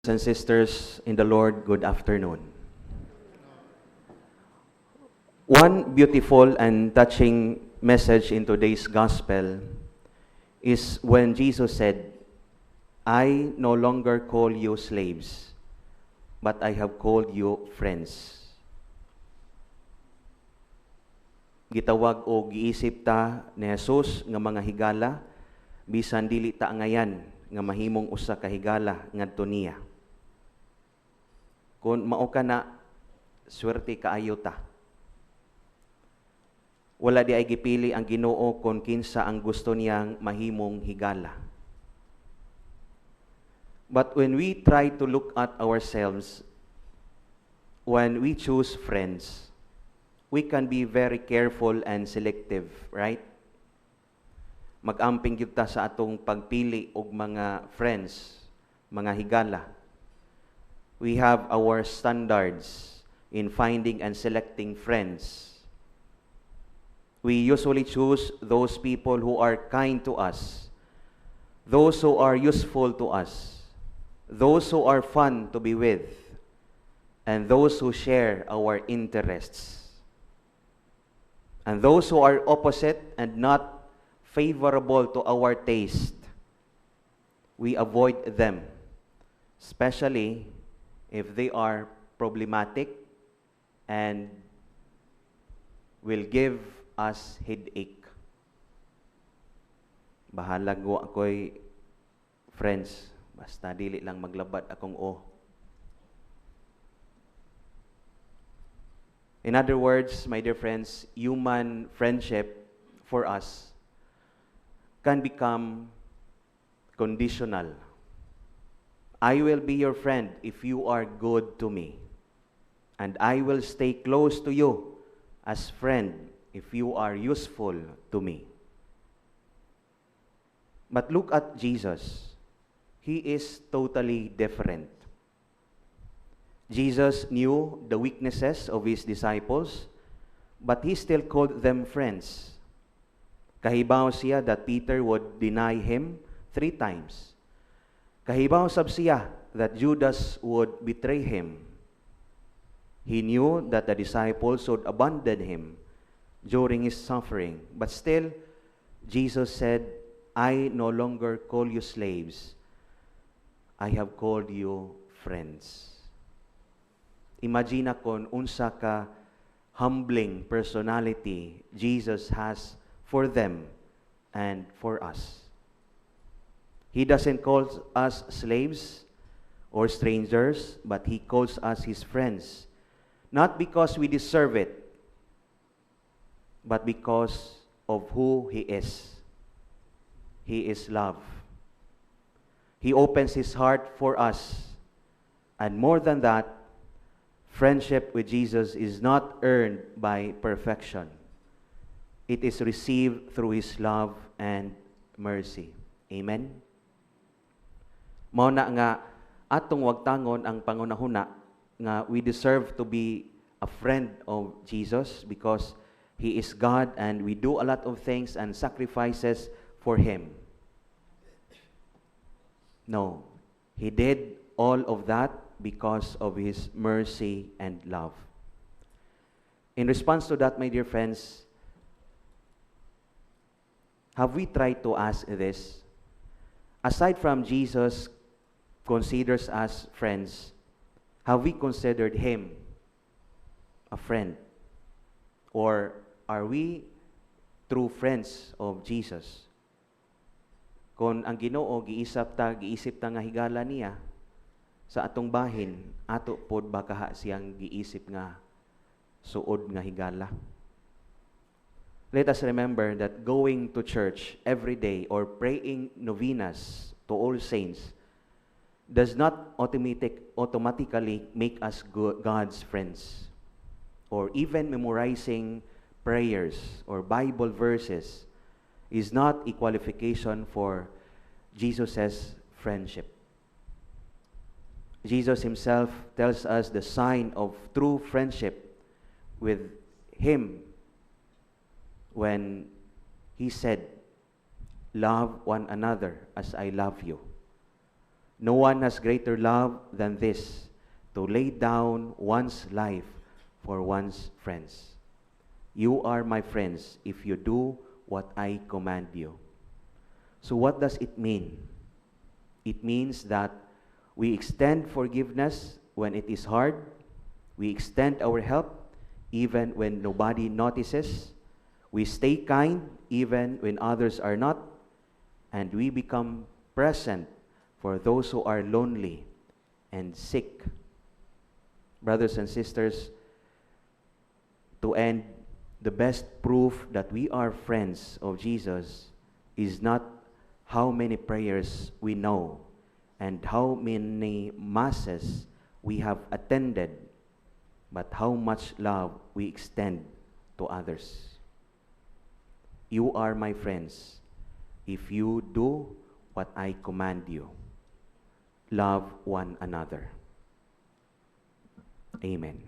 And sisters in the Lord, good afternoon. One beautiful and touching message in today's gospel is when Jesus said, I no longer call you slaves, but I have called you friends. Gitawag o giisip ta ni Jesus nga mga higala, bisan dili ta ngayan nga mahimong usa ka higala ngadto niya. Kung mao ka na, swerte kaayo ta. Wala di ay gipili ang Ginoo kung kinsa ang gusto niyang mahimong higala. But when we try to look at ourselves, when we choose friends, we can be very careful and selective, right? Mag-amping gyud ta sa atong pagpili og mga friends, mga higala. We have our standards in finding and selecting friends. We usually choose those people who are kind to us, those who are useful to us, those who are fun to be with, and those who share our interests. And those who are opposite and not favorable to our taste, we avoid them, especially if they are problematic and will give us headache. Bahala go ako'y friends, basta dili lang maglabad akong o. In other words, my dear friends, human friendship for us can become conditional. I will be your friend if you are good to me, and I will stay close to you as friend if you are useful to me. But look at Jesus. He is totally different. Jesus knew the weaknesses of his disciples, but he still called them friends. Kahibaw siya that Peter would deny him 3 times. Kahibaw sab siya that Judas would betray him. He knew that the disciples would abandon him during his suffering. But still, Jesus said, I no longer call you slaves. I have called you friends. Imagine kung unsa ka humbling personality Jesus has for them and for us. He doesn't call us slaves or strangers, but he calls us his friends. Not because we deserve it, but because of who he is. He is love. He opens his heart for us. And more than that, friendship with Jesus is not earned by perfection. It is received through his love and mercy. Amen? Mao na nga atong wagtangon ang pangunahuna nga we deserve to be a friend of Jesus because he is God and we do a lot of things and sacrifices for him. No, he did all of that because of his mercy and love. In response to that, my dear friends, have we tried to ask this? Aside from Jesus considers us friends, have we considered him a friend? Or are we true friends of Jesus? Kung ang Ginoo giisip ta nga higala niya sa atong bahin, ato pod ba kaha siyang giisip nga suod nga higala? Let us remember that going to church every day or praying novenas to all saints does not automatically make us God's friends. Or even memorizing prayers or Bible verses is not a qualification for Jesus' friendship. Jesus himself tells us the sign of true friendship with him when he said, love one another as I love you. No one has greater love than this, to lay down one's life for one's friends. You are my friends if you do what I command you. So what does it mean? It means that we extend forgiveness when it is hard. We extend our help even when nobody notices. We stay kind even when others are not. And we become present for those who are lonely and sick. Brothers and sisters, to end, the best proof that we are friends of Jesus is not how many prayers we know and how many masses we have attended, but how much love we extend to others. You are my friends if you do what I command you. Love one another. Amen.